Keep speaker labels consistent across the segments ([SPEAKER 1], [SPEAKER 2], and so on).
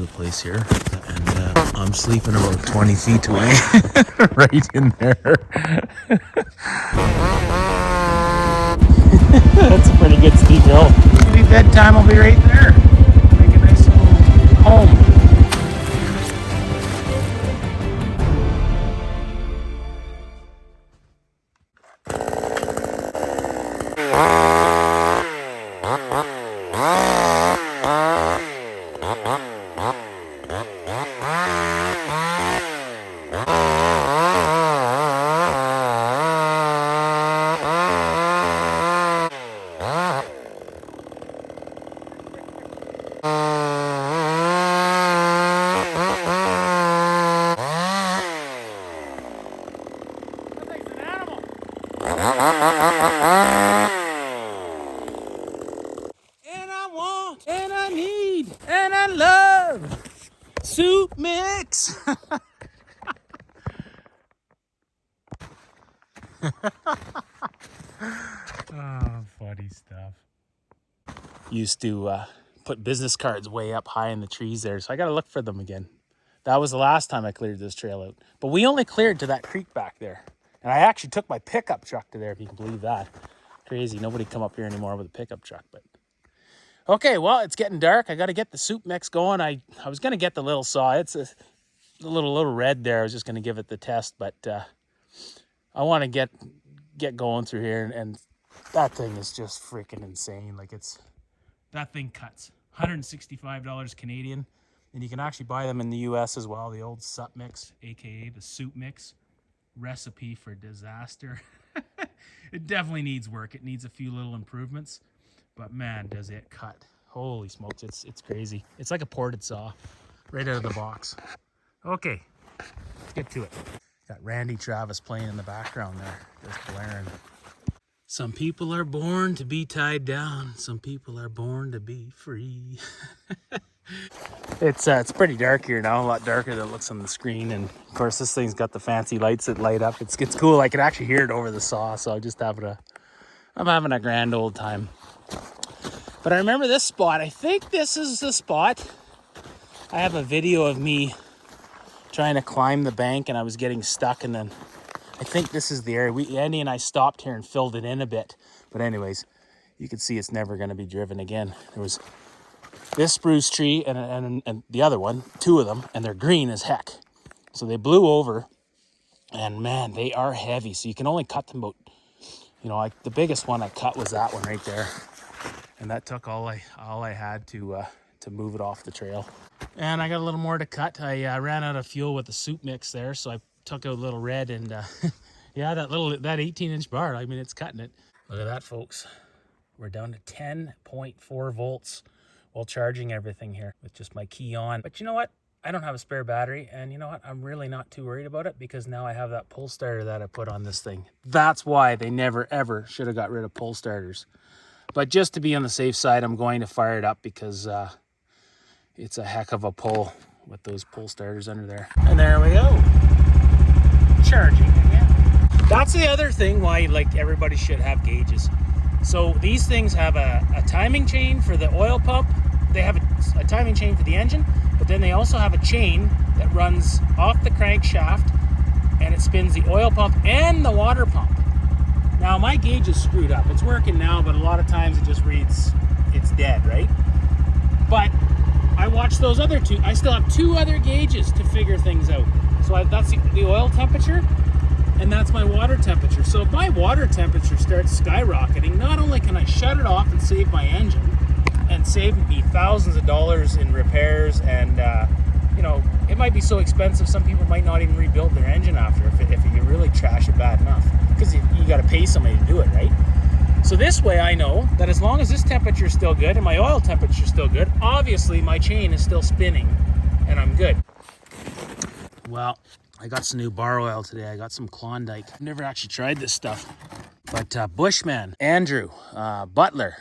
[SPEAKER 1] the place here, and I'm sleeping about 20 feet away, right in there. That's a pretty good steep hill. Maybe bedtime will be right there. Make a nice little home. And I want, and I need, and I love soup mix. Oh, funny stuff. Used to put business cards way up high in the trees there, so I gotta look for them again. That was the last time I cleared this trail out. But we only cleared to that creek back there. And I actually took my pickup truck to there, if you can believe that. Crazy, nobody come up here anymore with a pickup truck, but. Okay, well, it's getting dark. I gotta get the soup mix going. I was gonna get the little saw. It's a little red there. I was just gonna give it the test, but I wanna get going through here, and that thing is just freaking insane. Like that thing cuts $165 Canadian, and you can actually buy them in the US as well. The old sup mix, aka the soup mix, recipe for disaster. It definitely needs work. It needs a few little improvements, but man, does it cut. Holy smokes, it's crazy. It's like a ported saw right out of the box. Okay, let's get to it. Got Randy Travis playing in the background there, just blaring. Some people are born to be tied down. Some people are born to be free. It's pretty dark here now, a lot darker than it looks on the screen. And of course, this thing's got the fancy lights that light up. It's cool. I can actually hear it over the saw, so I'm having a grand old time. But I remember this spot. I think this is the spot. I have a video of me trying to climb the bank, and I was getting stuck, and then I think this is the area. Andy and I stopped here and filled it in a bit. But anyways, you can see it's never going to be driven again. There was this spruce tree and the other one, two of them, and they're green as heck. So they blew over, and man, they are heavy. So you can only cut them about, like the biggest one I cut was that one right there. And that took all I had to move it off the trail. And I got a little more to cut. I ran out of fuel with the soup mix there, so I took out a little red, and yeah, that 18-inch bar, I mean, it's cutting it. Look at that, folks. We're down to 10.4 volts while charging everything here with just my key on. But you know what? I don't have a spare battery, and you know what? I'm really not too worried about it, because now I have that pull starter that I put on this thing. That's why they never ever should have got rid of pull starters. But just to be on the safe side, I'm going to fire it up, because it's a heck of a pull with those pull starters under there. And there we go. Charging again. That's the other thing why everybody should have gauges. So these things have a timing chain for the oil pump. They have a timing chain for the engine, but then they also have a chain that runs off the crankshaft, and it spins the oil pump and the water pump. Now my gauge is screwed up. It's working now, but a lot of times it just reads it's dead, right? But I watched those other two. I still have two other gauges to figure things out. So that's the oil temperature, and that's my water temperature. So if my water temperature starts skyrocketing, not only can I shut it off and save my engine and save me thousands of dollars in repairs, and it might be so expensive some people might not even rebuild their engine after if you really trash it bad enough, because you got to pay somebody to do it, right? So this way I know that as long as this temperature is still good and my oil temperature is still good, obviously my chain is still spinning and I'm good. Well, I got some new bar oil today. I got some Klondike. I've never actually tried this stuff. But Bushman, Andrew, Butler,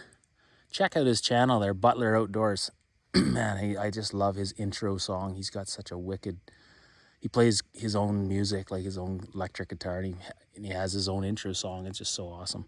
[SPEAKER 1] check out his channel there, Butler Outdoors. Man, I just love his intro song. He's got such a wicked, he plays his own music, like his own electric guitar, and he has his own intro song. It's just so awesome.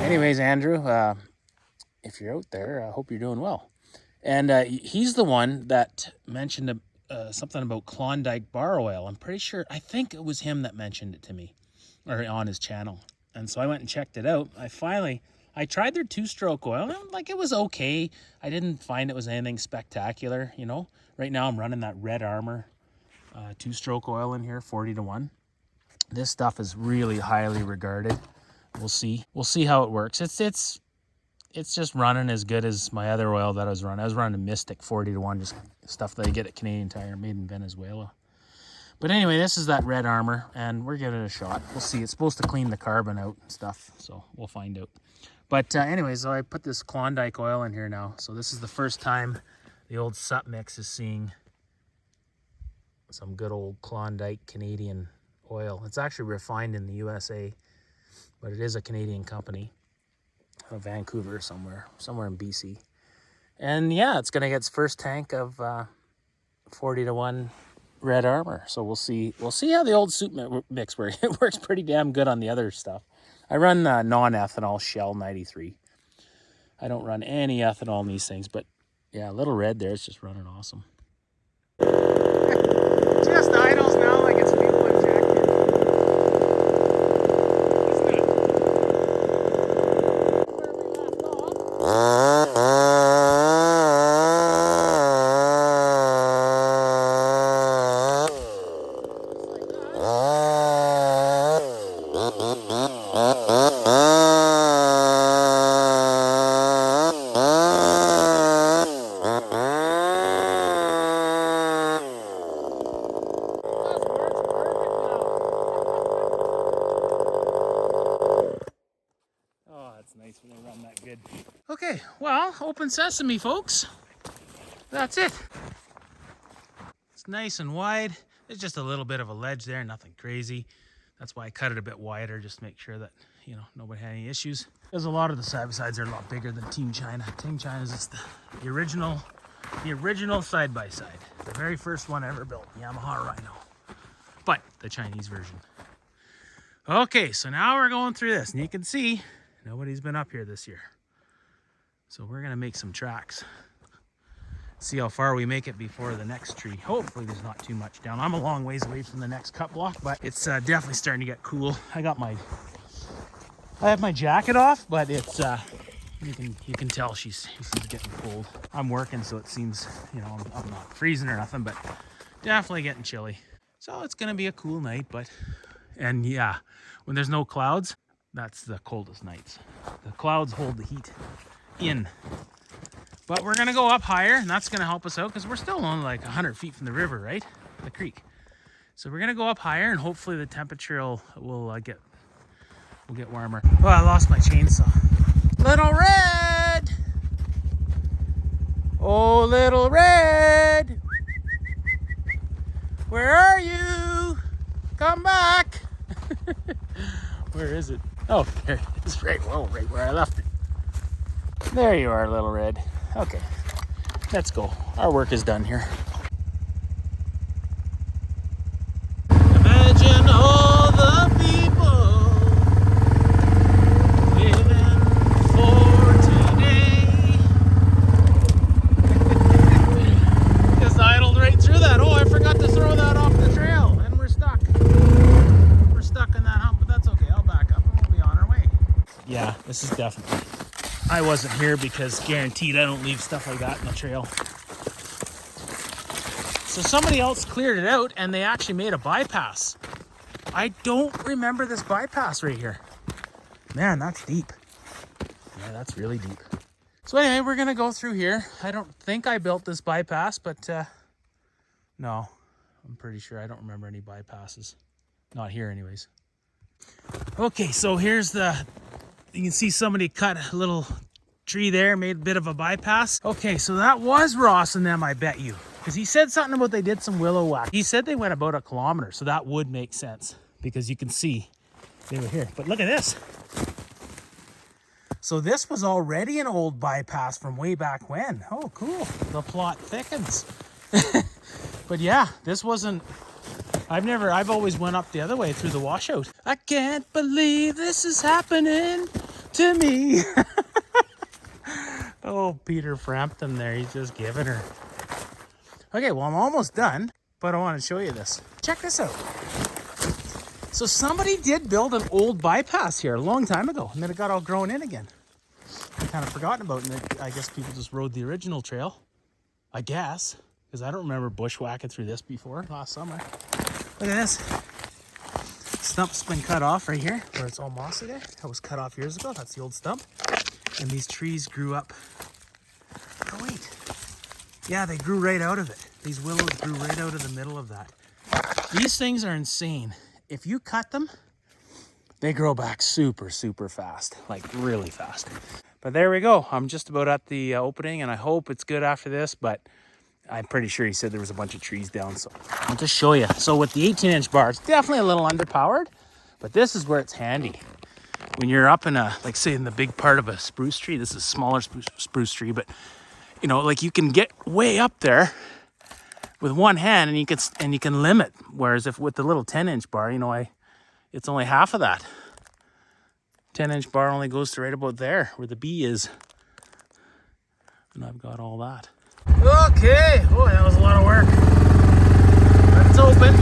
[SPEAKER 1] Anyways, Andrew, if you're out there, I hope you're doing well. And he's the one that mentioned something about Klondike Bar Oil. I'm pretty sure, I think it was him that mentioned it to me, or on his channel. And so I went and checked it out. I tried their 2-stroke oil, and like, it was okay. I didn't find it was anything spectacular, you know. Right now I'm running that Red Armor 2-stroke oil in here, 40-1. This stuff is really highly regarded. We'll see how it works. It's just running as good as my other oil that I was running. I was running Mystic 40-1, just stuff that I get at Canadian Tire, made in Venezuela. But anyway, this is that Red Armor, and we're giving it a shot. We'll see. It's supposed to clean the carbon out and stuff, so we'll find out. But anyways, so I put this Klondike oil in here now. So this is the first time the old Sup Mix is seeing some good old Klondike Canadian oil. It's actually refined in the USA, but it is a Canadian company. Vancouver somewhere in BC. And yeah, it's gonna get its first tank of 40-1 Red Armor. So we'll see how the old soup mix works. It works pretty damn good on the other stuff. I run non-ethanol Shell 93. I don't run any ethanol in these things, but yeah, Little Red there is just running awesome. Just idles now like it's fuel injected. Isn't it? Where we left off. Nice when they run that good. Okay, well, open sesame, folks. That's it. It's nice and wide. There's just a little bit of a ledge there, nothing crazy. That's why I cut it a bit wider, just to make sure that, you know, nobody had any issues. Because a lot of the side-by-sides are a lot bigger than Team China. Team China is just the original side-by-side. The very first one ever built, Yamaha Rhino. But the Chinese version. Okay, so now we're going through this, and you can see nobody's been up here this year. So we're gonna make some tracks. See how far we make it before the next tree. Hopefully there's not too much down. I'm a long ways away from the next cut block, but it's definitely starting to get cool. I have my jacket off, but it's you can tell she's getting cold. I'm working, so it seems, you know, I'm not freezing or nothing, but definitely getting chilly. So it's gonna be a cool night, and yeah, when there's no clouds, that's the coldest nights. The clouds hold the heat in. But we're gonna go up higher, and that's gonna help us out because we're still only like 100 feet from the river, right? The creek. So we're gonna go up higher, and hopefully the temperature will get warmer. Oh, I lost my chainsaw. Little Red! Oh, Little Red! Where are you? Come back! Where is it? Oh, there it is, right where I left it. There you are, Little Red. Okay, let's go. Our work is done here. Imagine all the people living for today. Just idled right through that. Oh, I forgot to throw that off the trail, and we're stuck. We're stuck in that hump, but that's okay. I'll back up and we'll be on our way. Yeah, this is definitely... I wasn't here because guaranteed I don't leave stuff like that in the trail. So somebody else cleared it out and they actually made a bypass. I don't remember this bypass right here. Man, that's deep. Yeah, that's really deep. So anyway, we're gonna go through here. I don't think I built this bypass, but no, I'm pretty sure I don't remember any bypasses. Not here anyways. Okay, so here's you can see somebody cut a little tree there, made a bit of a bypass. Okay, so that was Ross and them, I bet you. Because he said something about they did some willow whack. He said they went about 1 kilometer, so that would make sense. Because you can see they were here. But look at this. So this was already an old bypass from way back when. Oh, cool. The plot thickens. But yeah, this wasn't, I've always went up the other way through the washout. I can't believe this is happening to me. Oh, Peter Frampton there, he's just giving her. Okay, well, I'm almost done, but I want to show you this. Check this out. So somebody did build an old bypass here a long time ago, and then it got all grown in again. I kind of forgotten about it, and I guess people just rode the original trail. I guess, because I don't remember bushwhacking through this before last summer. Look at this. Stump's been cut off right here, where it's all mossy there. That was cut off years ago. That's the old stump. And these trees grew up. Oh, wait. Yeah, they grew right out of it. These willows grew right out of the middle of that. These things are insane. If you cut them, they grow back super, super fast. Like really fast. But there we go. I'm just about at the opening, and I hope it's good after this, but I'm pretty sure he said there was a bunch of trees down, so I'll just show you. So with the 18-inch bar, it's definitely a little underpowered, but this is where it's handy. When you're up in a, like say in the big part of a spruce tree, this is a smaller spruce tree, but you know, like you can get way up there with one hand and you can limit. Whereas if with the little 10-inch bar, you know, it's only half of that. 10-inch bar only goes to right about there where the bee is. And I've got all that. Okay, oh, that was a lot of work. But it's open.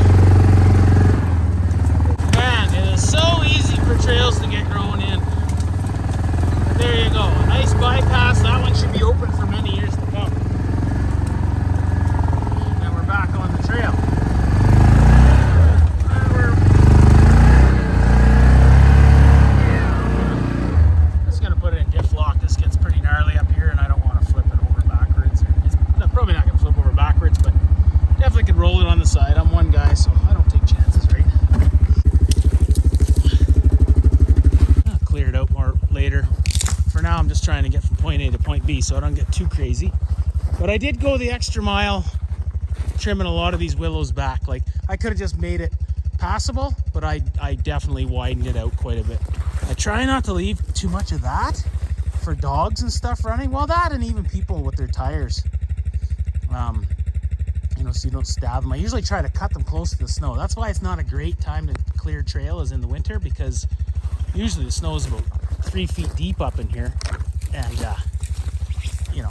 [SPEAKER 1] Man, it is so easy for trails to get grown in. But there you go, a nice bypass. That one should be open for many years to come. And then we're back on the trail. Just gonna put it in diff lock. This gets pretty gnarly up here, and I don't want to flip it over backwards. It's probably not gonna flip over backwards, but definitely could roll it on the side. I'm one guy, so I don't take chances, right? I'll clear it out more later. For now, I'm just trying to get from point A to point B, so I don't get too crazy. But I did go the extra mile trimming a lot of these willows back. Like, I could have just made it passable, but I definitely widened it out quite a bit. I try not to leave too much of that for dogs and stuff running. Well, that and even people with their tires. You know, so you don't stab them. I usually try to cut them close to the snow. That's why it's not a great time to clear trail is in the winter, because usually the snow is about 3 feet deep up in here. And, you know,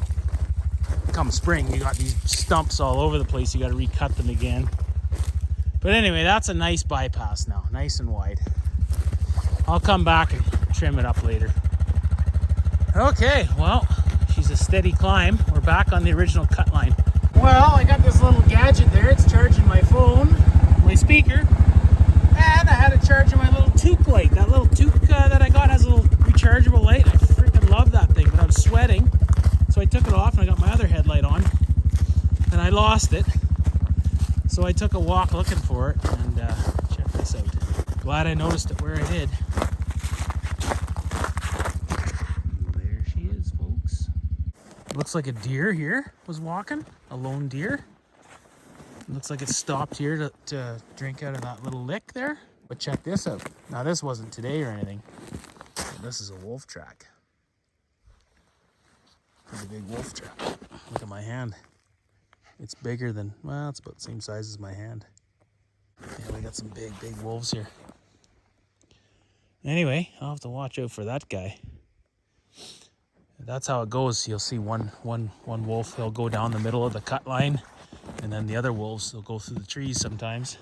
[SPEAKER 1] come spring, you got these stumps all over the place. You got to recut them again. But anyway, that's a nice bypass now. Nice and wide. I'll come back and trim it up later. Okay, well, she's a steady climb. We're back on the original cut line. Well, I got this little gadget there. It's charging my phone, my speaker, and I had it charging my little toque light. That little toque that I got has a little rechargeable light. I freaking love that thing, but I was sweating, so I took it off and I got my other headlight on, and I lost it. So I took a walk looking for it, and check this out. Glad I noticed it where I did. There she is, folks. Looks like a deer here was walking, a lone deer. Looks like it stopped here to drink out of that little lick there. But check this out. Now this wasn't today or anything. This is a wolf track. Pretty big wolf track. Look at my hand. It's bigger than, well, it's about the same size as my hand. Yeah, we got some big wolves here. Anyway, I'll have to watch out for that guy. That's how it goes. You'll see one wolf, he'll go down the middle of the cut line, and then the other wolves, they'll go through the trees sometimes.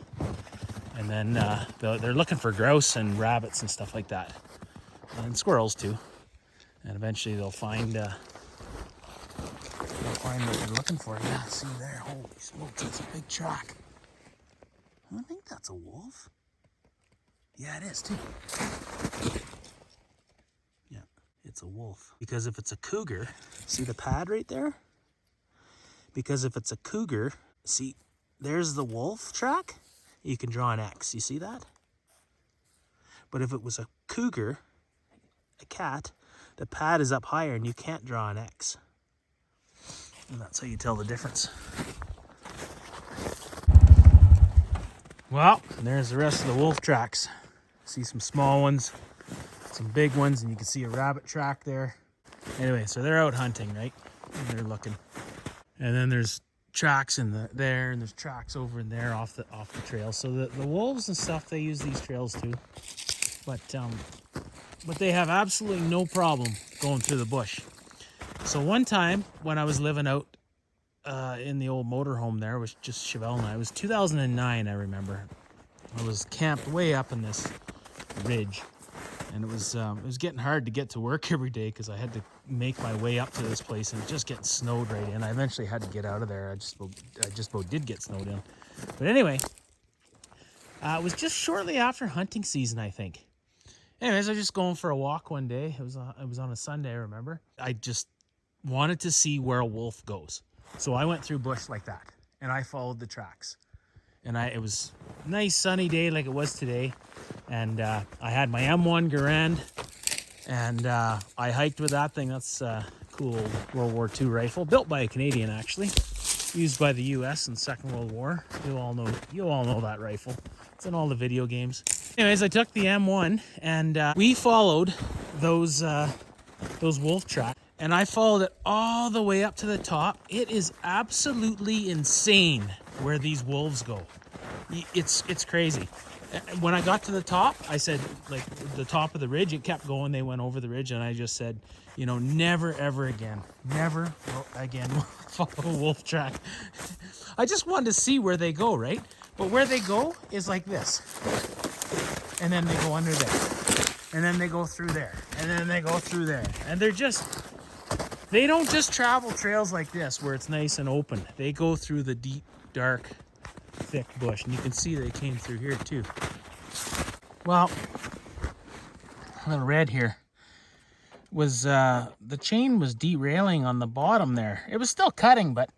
[SPEAKER 1] And then they're looking for grouse and rabbits and stuff like that. And squirrels too. And eventually they'll find what they're looking for. Yeah, see there, holy smokes, that's a big track. I think that's a wolf. Yeah, it is too. Yeah, it's a wolf. Because if it's a cougar, see the pad right there? Because if it's a cougar, see, there's the wolf track. You can draw an X, you see that? But if it was a cougar, a cat, the pad is up higher and you can't draw an X. And that's how you tell the difference. Well, there's the rest of the wolf tracks. See some small ones, some big ones, and you can see a rabbit track there. Anyway, so they're out hunting, right? And they're looking. And then there's tracks in there, and there's tracks over in there off the trail. So the wolves and stuff, they use these trails too. But they have absolutely no problem going through the bush. So one time when I was living out in the old motorhome there, it was just Chevelle and I. It was 2009, I remember. I was camped way up in this ridge, and it was getting hard to get to work every day because I had to make my way up to this place, and it just getting snowed right in. I eventually had to get out of there. I just about did get snowed in. But anyway, it was just shortly after hunting season, I think. Anyways, I was just going for a walk one day. It was on a Sunday, I remember. I just wanted to see where a wolf goes. So I went through bush like that, and I followed the tracks. And it was a nice sunny day like it was today. And I had my M1 Garand, and I hiked with that thing. That's a cool old World War II rifle, built by a Canadian actually, used by the US in the Second World War. You all know that rifle. It's in all the video games. Anyways, I took the M1, and we followed those wolf tracks. And I followed it all the way up to the top. It is absolutely insane where these wolves go. It's crazy. When I got to the top, I said, like the top of the ridge, it kept going. They went over the ridge, and I just said, you know, never, ever again. Never again follow a wolf track. I just wanted to see where they go, right? But where they go is like this. And then they go under there. And then they go through there. And then they go through there. And they don't just travel trails like this where it's nice and open. They go through the deep, dark, thick bush. And you can see they came through here too. Well, a little red here was the chain was derailing on the bottom there. It was still cutting, but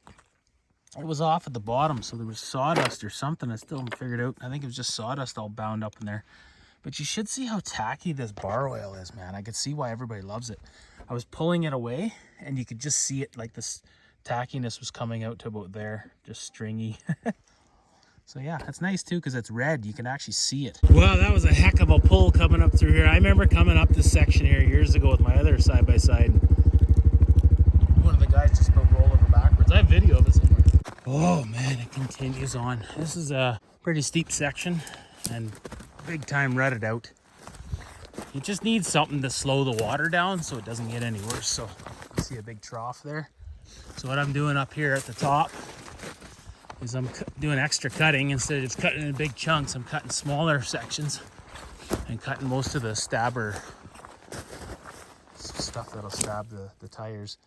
[SPEAKER 1] it was off at the bottom, so there was sawdust or something. I still haven't figured out. I think it was just sawdust all bound up in there. But you should see how tacky this bar oil is, man. I could see why everybody loves it. I was pulling it away, and you could just see it, like this tackiness was coming out to about there, just stringy. So yeah, it's nice too because it's red. You can actually see it. Wow, that was a heck of a pull coming up through here. I remember coming up this section here years ago with my other side-by-side. One of the guys just about rolled over backwards. I have video of it somewhere. Oh man, it continues on. This is a pretty steep section and big time rutted out. You just need something to slow the water down so it doesn't get any worse. So you see a big trough there. So what I'm doing up here at the top is I'm doing extra cutting. Instead of just cutting in big chunks, I'm cutting smaller sections and cutting most of the stabber stuff that'll stab the tires.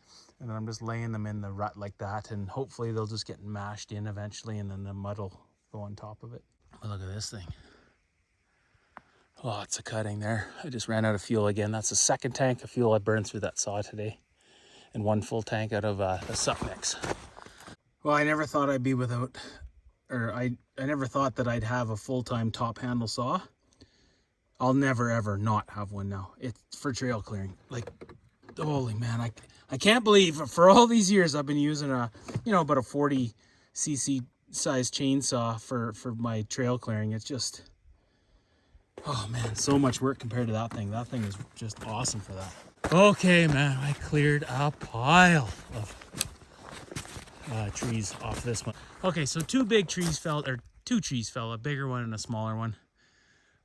[SPEAKER 1] And then I'm just laying them in the rut like that, and hopefully they'll just get mashed in eventually, and then the mud will go on top of it. But look at this thing. Lots of cutting there. I just ran out of fuel again. That's the second tank of fuel I burned through that saw today, and one full tank out of the sup mix. Well, I never thought I'd be without, or I never thought that I'd have a full-time top handle saw. I'll never ever not have one now. It's for trail clearing. Like, holy man, I can't believe for all these years I've been using about a 40 cc size chainsaw for my trail clearing. It's just, oh man, so much work compared to that thing. That thing is just awesome for that. Okay, man, I cleared a pile of trees off this one. Okay, so two trees fell, a bigger one and a smaller one.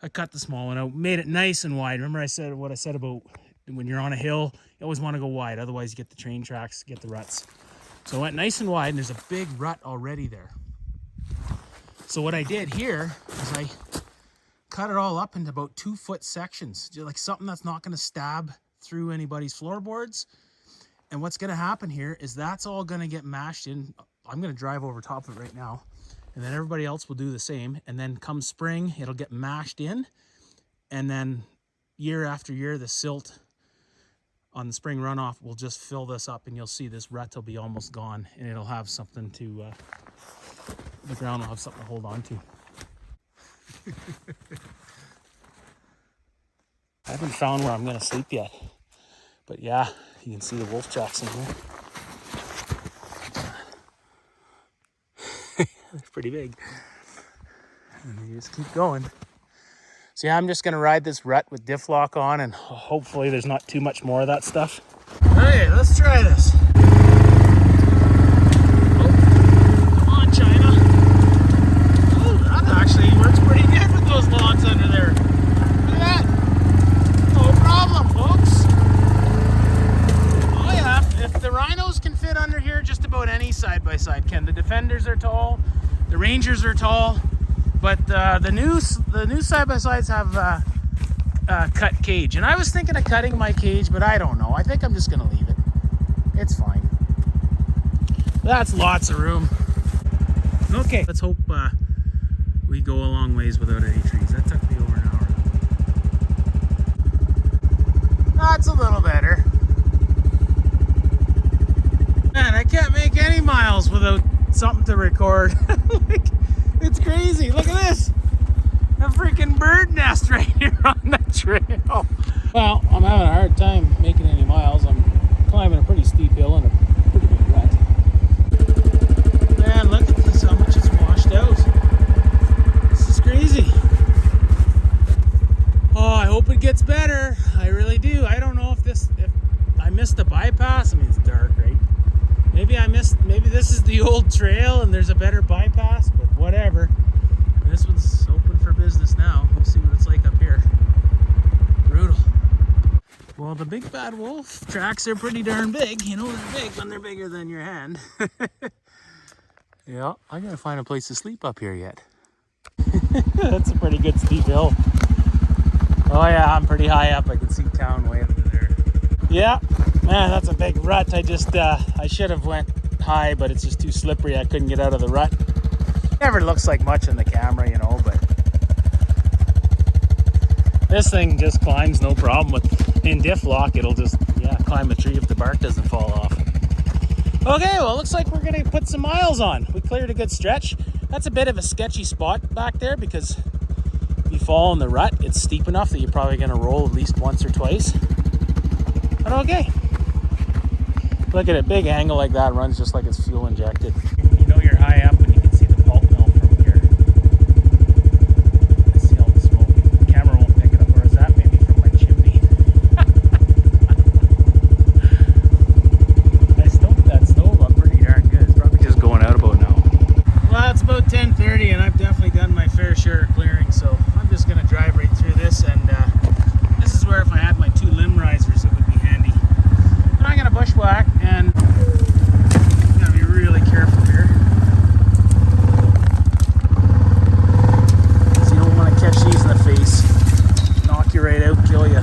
[SPEAKER 1] I cut the small one out, made it nice and wide. Remember what I said about when you're on a hill, you always want to go wide, otherwise you get the train tracks, get the ruts. So I went nice and wide, and there's a big rut already there. So what I did here is I cut it all up into about 2-foot sections, just like something that's not going to stab through anybody's floorboards. And what's going to happen here is that's all going to get mashed in. I'm going to drive over top of it right now, and then everybody else will do the same. And then come spring, it'll get mashed in, and then year after year, the silt on the spring runoff will just fill this up, and you'll see this rut will be almost gone, and it'll have something to, the ground will have something to hold on to. I haven't found where I'm going to sleep yet, but yeah, you can see the wolf tracks in here. They're pretty big. And you just keep going. So yeah, I'm just gonna ride this rut with diff lock on, and hopefully there's not too much more of that stuff. Okay, let's try this. Oh, come on, China. Oh, that actually works pretty good with those logs under there. Look at that. No problem, folks. Oh yeah, if the Rhinos can fit under here, just about any side-by-side can. The Defenders are tall, the Rangers are tall, but the new side-by-sides have cut cage. And I was thinking of cutting my cage, but I don't know. I think I'm just gonna leave it. It's fine. That's lots of room. Okay, let's hope we go a long ways without any trees. That took me over an hour. That's a little better. Man, I can't make any miles without something to record. Like, it's crazy. Look at this. A freaking bird nest right here on the trail. Well, I'm having a hard time making any miles. I'm climbing a pretty steep hill and a pretty big rut. Man, look at this, how much it's washed out. This is crazy. Oh, I hope it gets better. I really do. I don't know if I missed the bypass. I mean, it's dark, right? Maybe this is the old trail and there's a better bypass, but whatever. This one's open for business now. We'll see what it's like up here. Brutal. Well, the big bad wolf tracks are pretty darn big. You know they're big when they're bigger than your hand. Yeah, I gotta find a place to sleep up here yet. That's a pretty good steep hill. Oh yeah, I'm pretty high up. I can see town way over there. Yeah, man, that's a big rut. I should have went high, but it's just too slippery. I couldn't get out of the rut. Never looks like much in the camera, you know, but this thing just climbs no problem. In diff lock, it'll just, yeah, climb a tree if the bark doesn't fall off. Okay, well, looks like we're gonna put some miles on. We cleared a good stretch. That's a bit of a sketchy spot back there because if you fall in the rut, it's steep enough that you're probably gonna roll at least once or twice. But okay. Look at it, big angle like that, runs just like it's fuel injected. You know you're high up and you can see the pulp mill from here. I see all the smoke. The camera won't pick it up, or is that maybe from my chimney? I stoked that stove up pretty darn good. It's probably just going out about now. Well, it's about 10:30 and I've definitely done my fair share of clearing, so I'm just gonna drive right through this, and this is where if I had my 2 limb risers it would be handy. But I'm gonna bushwhack, and I'm gonna be really careful here. So you don't want to catch these in the face. Knock you right out, kill you.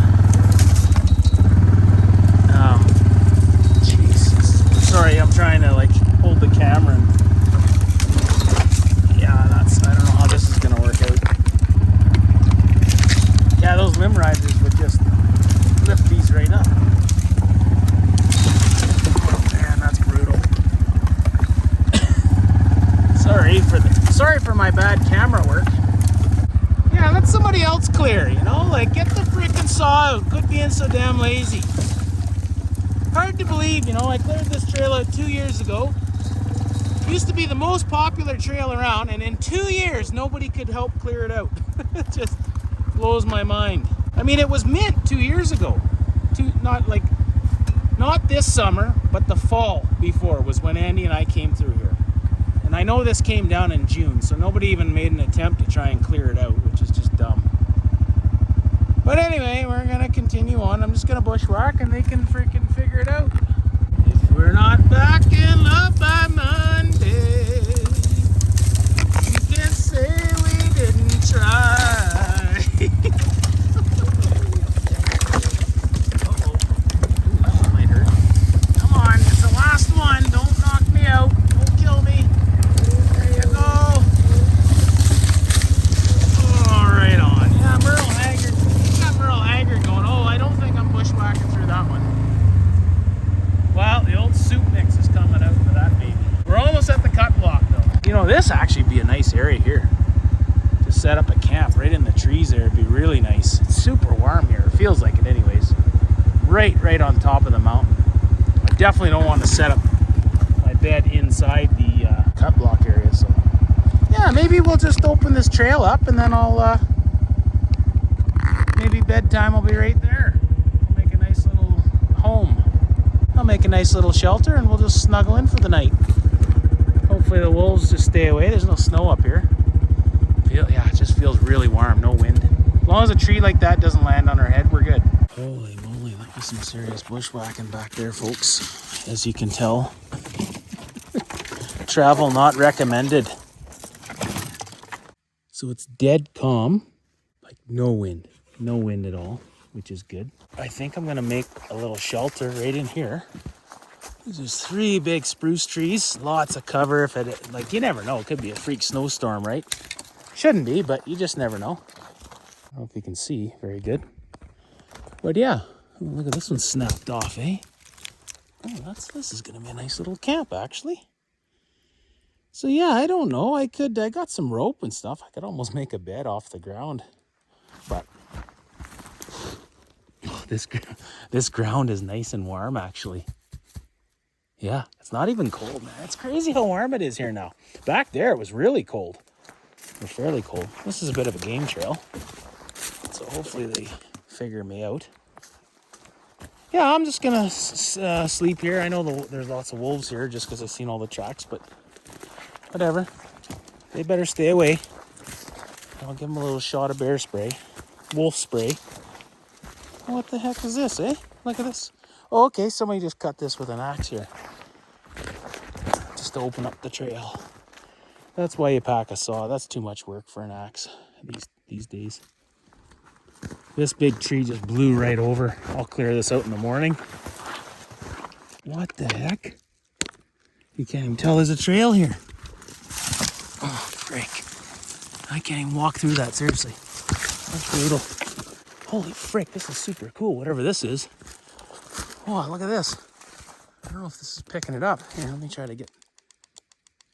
[SPEAKER 1] Jesus. Sorry, I'm trying to like hold the camera. Yeah, I don't know how this is gonna work out. Yeah, those limb risers would just lift these right up. Man, that's brutal. Sorry for my bad camera work. Yeah, let somebody else clear, you know? Like, get the freaking saw out. Quit being so damn lazy. Hard to believe, you know, I cleared this trail out 2 years ago. It used to be the most popular trail around, and in 2 years, nobody could help clear it out. It just blows my mind. I mean, it was mint 2 years ago. Not this summer, but the fall before was when Andy and I came through here. And I know this came down in June, so nobody even made an attempt to try and clear it out, which is just dumb. But anyway, we're gonna continue on. I'm just gonna bushwhack and they can freaking figure it out. If we're not back in love by Monday, you can say we didn't try. Uh-oh. Ooh, that one might hurt. Come on, it's the last one. Don't knock me out. Don't kill me. There you go. Oh, right on. Yeah, Merle Haggard. You got Merle Haggard going, oh, I don't think I'm bushwhacking through that one. Well, the old soup mix is coming out for that baby. We're almost at the cut block, though. You know, this actually be a nice area here. To set up a camp right in the trees there. It'd be really nice. It's super warm here. It feels like it anyways. Right on top of the mountain. I definitely don't want to set up my bed inside the cut block area, so yeah, maybe we'll just open this trail up and then I'll bedtime, I'll be right there. I'll make a nice little home. I'll make a nice little shelter and we'll just snuggle in for the night. Hopefully the wolves just stay away. There's no snow up here. Yeah, it just feels really warm, no wind. As long as a tree like that doesn't land on our head, we're good. Holy moly, that was some serious bushwhacking back there, folks. As you can tell. Travel not recommended. So it's dead calm, like no wind at all, which is good. I think I'm gonna make a little shelter right in here. There's 3 big spruce trees, lots of cover. If it, like, you never know, it could be a freak snowstorm, right? Shouldn't be, but you just never know. I don't know if you can see very good. But yeah, oh, look at this one snapped off, eh? Oh, this is gonna be a nice little camp, actually. So yeah, I don't know. I got some rope and stuff. I could almost make a bed off the ground. But oh, this ground is nice and warm, actually. Yeah, it's not even cold, man. It's crazy how warm it is here now. Back there, it was really cold. Or fairly cold. This is a bit of a game trail. So hopefully they figure me out. Yeah, I'm just gonna sleep here. I know there's lots of wolves here just because I've seen all the tracks, but whatever. They better stay away. I'll give them a little shot of bear spray. Wolf spray. What the heck is this, eh? Look at this. Oh, okay, somebody just cut this with an axe here. Just to open up the trail. That's why you pack a saw. That's too much work for an axe these days. This big tree just blew right over. I'll clear this out in the morning. What the heck? You can't even tell there's a trail here. Oh, frick. I can't even walk through that, seriously. That's brutal. Holy frick, this is super cool, whatever this is. Oh, look at this. I don't know if this is picking it up. Here, let me try to get...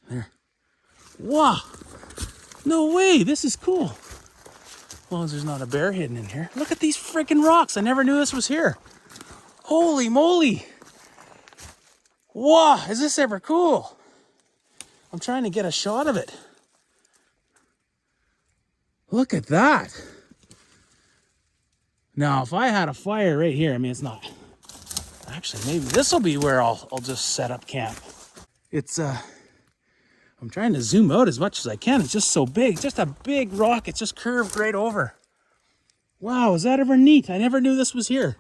[SPEAKER 1] There. Wow! No way, this is cool. As long as there's not a bear hidden in here. Look at these freaking rocks. I never knew this was here. Holy moly. Wow, is this ever cool? I'm trying to get a shot of it. Look at that. Now, if I had a fire right here, I mean, it's not. Actually, maybe this will be where I'll just set up camp. It's, I'm trying to zoom out as much as I can. It's just so big. It's just a big rock. It's just curved right over. Wow, is that ever neat? I never knew this was here.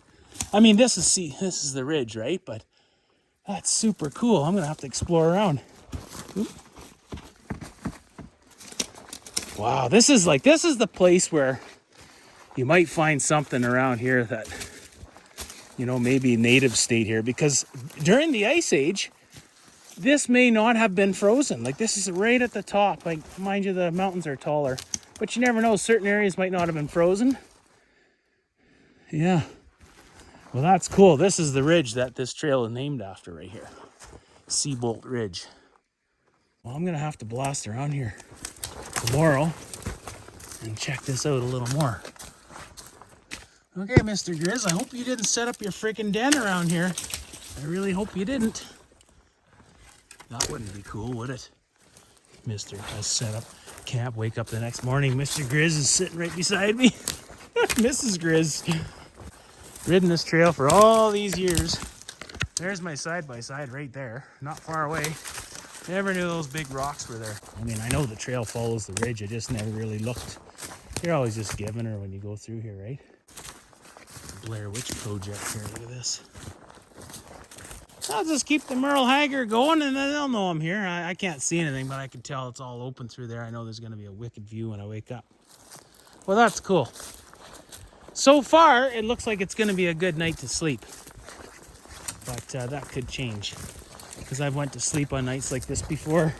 [SPEAKER 1] I mean, this is the ridge, right? But that's super cool. I'm gonna have to explore around. Oop. Wow, this is the place where you might find something around here that, you know, maybe natives stayed here, because during the Ice Age, this may not have been frozen. Like, this is right at the top. Like, mind you, the mountains are taller, but you never know. Certain areas might not have been frozen. Yeah. Well, that's cool. This is the ridge that this trail is named after right here. Seabolt Ridge. Well, I'm gonna have to blast around here tomorrow and check this out a little more. Okay, Mr. Grizz, I hope you didn't set up your freaking den around here. I really hope you didn't. That wouldn't be cool, would it? Mr. has set up camp, wake up the next morning. Mr. Grizz is sitting right beside me. Mrs. Grizz. Ridden this trail for all these years. There's my side-by-side right there, not far away. Never knew those big rocks were there. I mean, I know the trail follows the ridge. I just never really looked. You're always just giving her when you go through here, right? Blair Witch Project here, look at this. I'll just keep the Merle Haggard going and then they'll know I'm here. I can't see anything, but I can tell it's all open through there. I know there's going to be a wicked view when I wake up. Well, that's cool. So far, it looks like it's going to be a good night to sleep. But that could change. Because I've went to sleep on nights like this before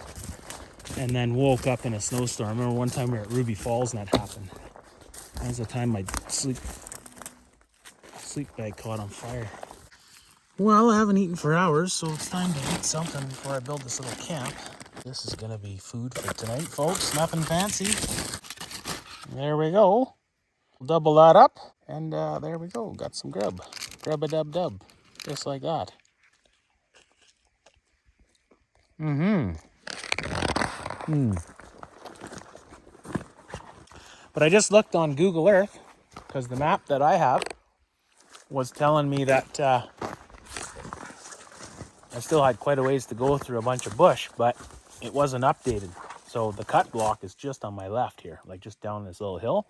[SPEAKER 1] and then woke up in a snowstorm. I remember one time we were at Ruby Falls and that happened. That was the time my sleep bag caught on fire. Well, I haven't eaten for hours, so it's time to eat something before I build this little camp. This is going to be food for tonight, folks. Nothing fancy. There we go. Double that up, and there we go. Got some grub. Grub-a-dub-dub. Just like that. But I just looked on Google Earth, because the map that I have was telling me that I still had quite a ways to go through a bunch of bush, but it wasn't updated. So the cut block is just on my left here, like just down this little hill.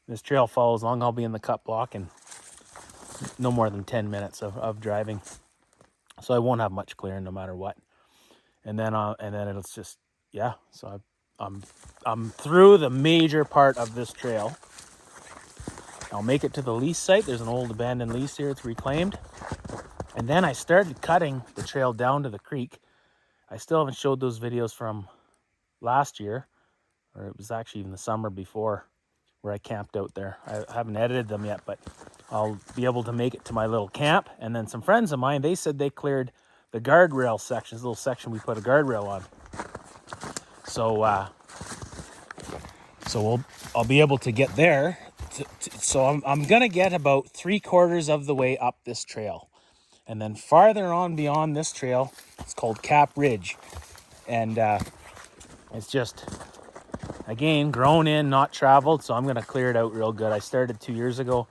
[SPEAKER 1] This trail follows along. I'll be in the cut block in no more than 10 minutes of driving. So I won't have much clearing no matter what. And then it's just, yeah. So I'm through the major part of this trail. I'll make it to the lease site. There's an old abandoned lease here. It's reclaimed. And then I started cutting the trail down to the creek. I still haven't showed those videos from last year, or it was actually even the summer before, where I camped out there. I haven't edited them yet, but I'll be able to make it to my little camp. And then some friends of mine, they said they cleared the guardrail section, this little section we put a guardrail on. So I'll be able to get there. So I'm gonna get about 3/4 of the way up this trail. And then farther on beyond this trail, it's called Cap Ridge. And it's just, again, grown in, not traveled. So I'm going to clear it out real good. I started 2 years ago.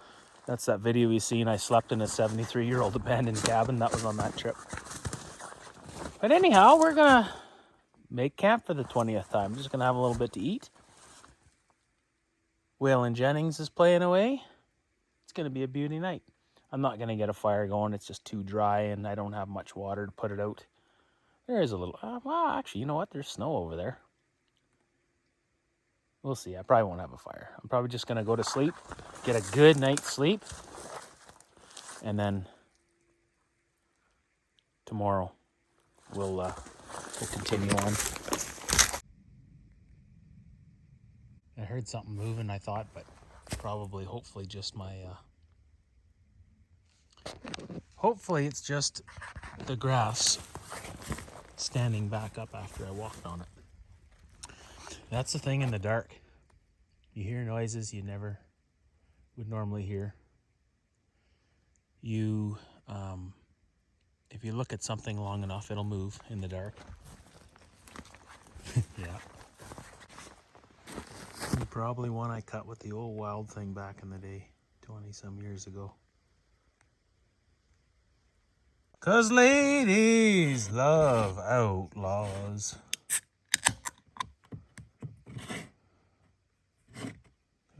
[SPEAKER 1] That's that video we seen. I slept in a 73-year-old abandoned cabin. That was on that trip. But anyhow, we're going to make camp for the 20th time. I'm just going to have a little bit to eat. Waylon Jennings is playing away. It's going to be a beauty night. I'm not going to get a fire going. It's just too dry, and I don't have much water to put it out. There is a little... well, actually, you know what? There's snow over there. We'll see. I probably won't have a fire. I'm probably just going to go to sleep, get a good night's sleep, and then tomorrow we'll continue on. I heard something moving, I thought, but probably, hopefully, just my... hopefully it's just the grass standing back up after I walked on it. That's the thing in the dark. You hear noises you never would normally hear. You, if you look at something long enough, it'll move in the dark. Yeah. Probably one I cut with the old wild thing back in the day, 20-some years ago. 'Cause ladies love outlaws.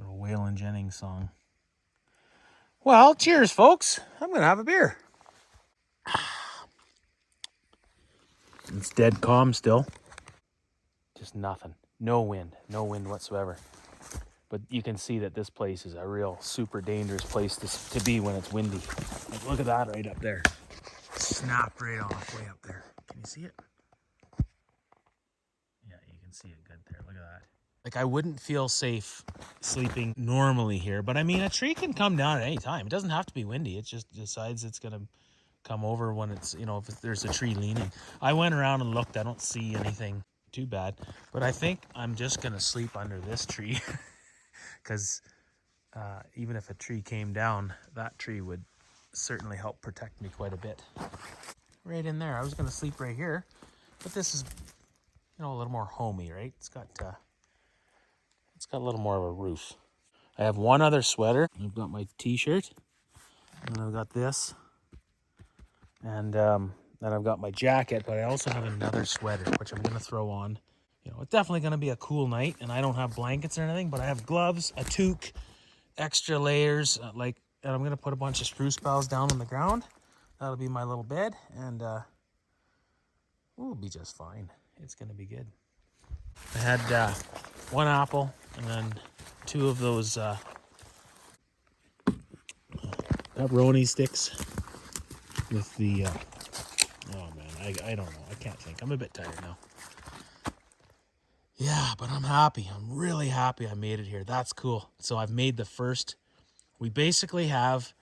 [SPEAKER 1] A Waylon Jennings song. Well, cheers, folks. I'm going to have a beer. It's dead calm still. Just nothing. No wind whatsoever. But you can see that this place is a real super dangerous place to be when it's windy. Like, look at that right up there. Snapped right off way up there. Can you see it? Yeah, you can see it good there. Look at that. Like, I wouldn't feel safe sleeping normally here, but I mean, a tree can come down at any time. It doesn't have to be windy. It just decides it's going to come over when it's, you know, if there's a tree leaning. I went around and looked. I don't see anything too bad, but I think I'm just going to sleep under this tree because even if a tree came down, that tree would certainly help protect me quite a bit. Right in there. I was going to sleep right here, but this is, you know, a little more homey, right? It's got a little more of a roof. I have one other sweater. I've got my t-shirt, and I've got this, and then I've got my jacket, but I also have another sweater, which I'm going to throw on. You know, it's definitely going to be a cool night, and I don't have blankets or anything, but I have gloves, a toque, extra layers, and I'm going to put a bunch of spruce boughs down on the ground. That'll be my little bed, and we'll be just fine. It's going to be good. I had one apple and then two of those pepperoni sticks with the, oh man, I don't know. I can't think. I'm a bit tired now. Yeah, but I'm happy. I'm really happy I made it here. That's cool. So I've made the first. We basically have,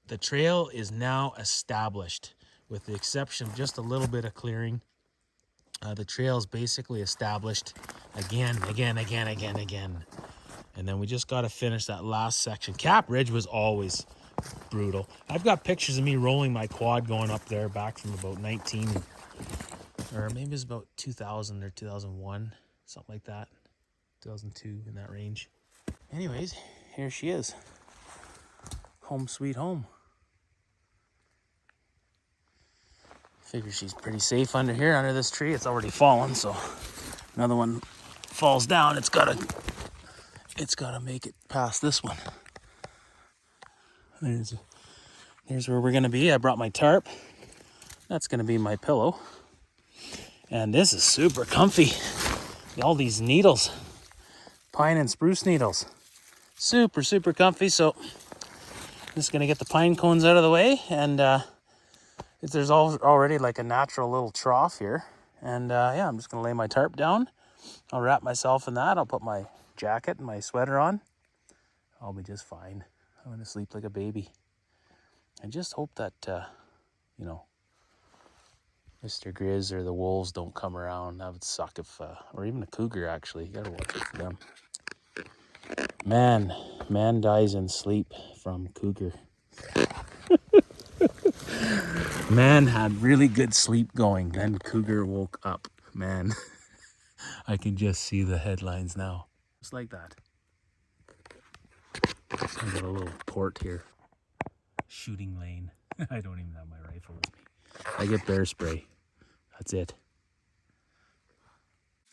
[SPEAKER 1] the trail is now established with the exception of just a little bit of clearing. The trail is basically established again. And then we just got to finish that last section. Cap Ridge was always brutal. I've got pictures of me rolling my quad going up there back from about 19, or maybe it was about 2000 or 2001, something like that. 2002, in that range. Anyways, here she is. Home sweet home. Figure she's pretty safe under here, under this tree. It's already fallen, so another one falls down, it's gotta make it past this one. Here's where we're gonna be. I brought my tarp. That's gonna be my pillow. And this is super comfy. All these needles, pine and spruce needles. Super, super comfy. So I'm just gonna get the pine cones out of the way, and there's already like a natural little trough here. And yeah, I'm just gonna lay my tarp down. I'll wrap myself in that. I'll put my jacket and my sweater on. I'll be just fine. I'm gonna sleep like a baby. I just hope that, you know, Mr. Grizz or the wolves don't come around. That would suck if, or even a cougar actually. You gotta watch out for them. Man dies in sleep from cougar. Man had really good sleep going, then cougar woke up. Man, I can just see the headlines now. Just like that. I got a little port here. Shooting lane. I don't even have my rifle with me. I get bear spray. That's it.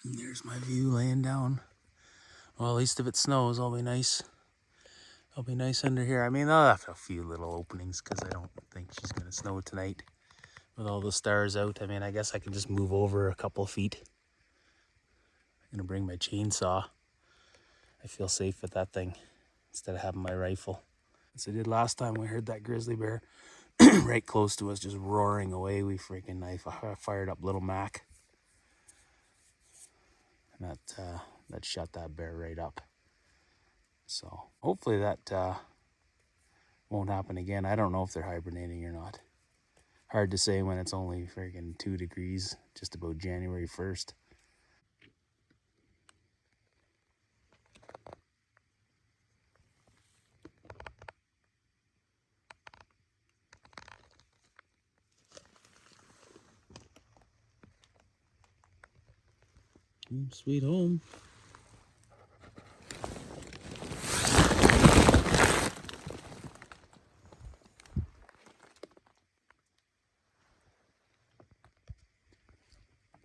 [SPEAKER 1] And there's my view laying down. Well, at least if it snows, I'll be nice. I'll be nice under here. I mean, I'll have a few little openings because I don't think she's going to snow tonight with all the stars out. I mean, I guess I can just move over a couple feet. I'm going to bring my chainsaw. I feel safe with that thing instead of having my rifle. As I did last time, we heard that grizzly bear right close to us just roaring away. I fired up Little Mac. And that shut that bear right up. So hopefully that won't happen again. I don't know if they're hibernating or not. Hard to say when it's only freaking 2 degrees, just about January 1st. Sweet home.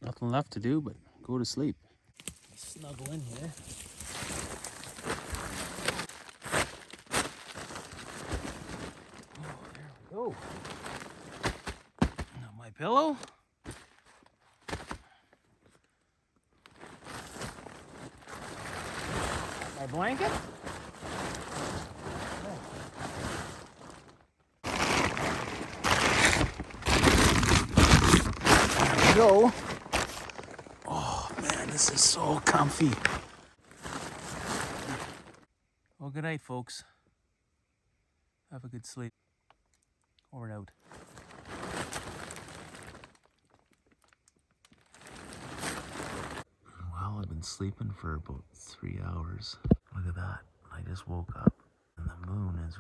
[SPEAKER 1] Nothing left to do but go to sleep. Snuggle in here. Oh, there we go. Got my pillow. My blanket. There we go. Oh man, this is so comfy. Well, good night, folks. Have a good sleep. Over and out. Well, I've been sleeping for about 3 hours. Look at that. I just woke up and the moon is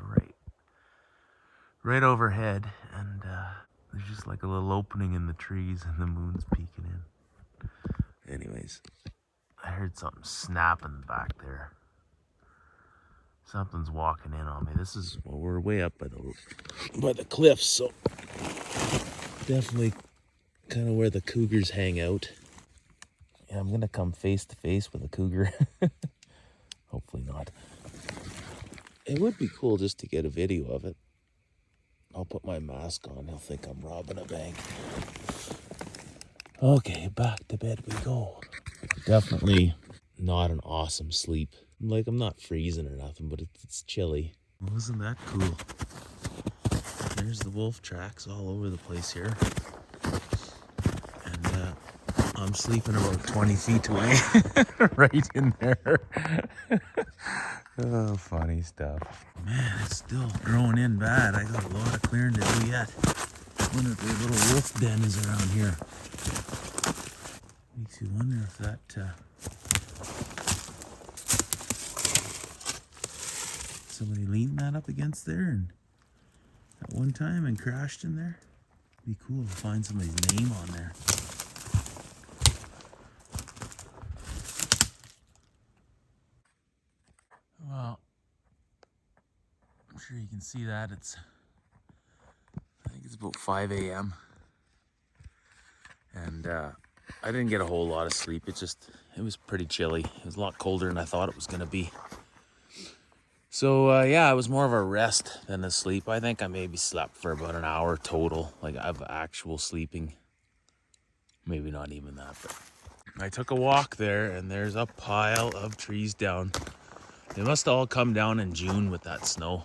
[SPEAKER 1] right overhead, and there's just like a little opening in the trees and the moon's peeking in. Anyways, I heard something snapping back there. Something's walking in on me. Well, we're way up by the cliffs, so definitely kind of where the cougars hang out. Yeah, I'm gonna come face to face with a cougar. Hopefully not. It would be cool just to get a video of it. I'll put my mask on. He'll think I'm robbing a bank. Okay, back to bed we go. Definitely not an awesome sleep. Like, I'm not freezing or nothing, but it's chilly. Wasn't that cool? There's the wolf tracks all over the place here. And I'm sleeping about 20 feet away. Right in there. Oh, funny stuff. Man, it's still growing in bad. I got a lot of clearing to do yet. Wonder if the little wolf den is around here. Makes you wonder if that somebody leaned that up against there and at one time and crashed in there. Be cool to find somebody's name on there. Well, sure you can see that. I think it's about 5 a.m. And I didn't get a whole lot of sleep. It was pretty chilly. It was a lot colder than I thought it was gonna be. So yeah, it was more of a rest than a sleep. I think I maybe slept for about an hour total, like of actual sleeping. Maybe not even that, but I took a walk there and there's a pile of trees down. They must all come down in June with that snow.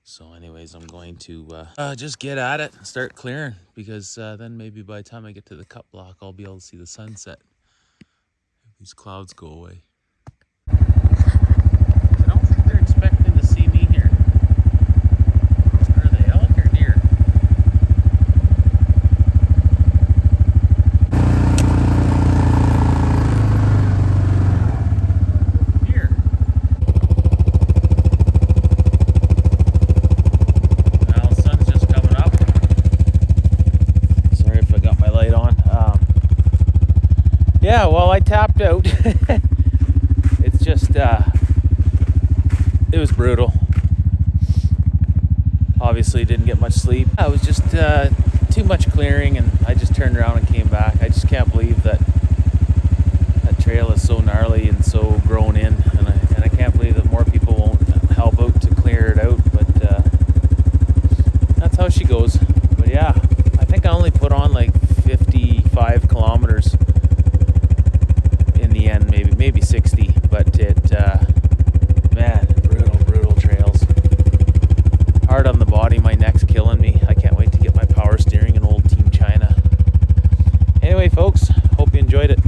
[SPEAKER 1] So anyways, I'm going to just get at it and start clearing, because then maybe by the time I get to the cut block, I'll be able to see the sunset if these clouds go away. I don't think they're expecting to see me here. Are they elk or deer? Deer. Well, the sun's just coming up. Sorry if I got my light on. Yeah, well, I tapped out. It's just, it was brutal. Obviously didn't get much sleep. It was just too much clearing, and I just turned around and came back. I just can't believe that trail is so gnarly and so grown in, and I can't believe that more people won't help out to clear it out, but that's how she goes. But yeah, I think I only put on like 55 kilometers in the end, maybe 60, but it man, brutal trails. Hard on the body, my neck's killing me. I can't wait to get my power steering and old Team China. Anyway folks, hope you enjoyed it.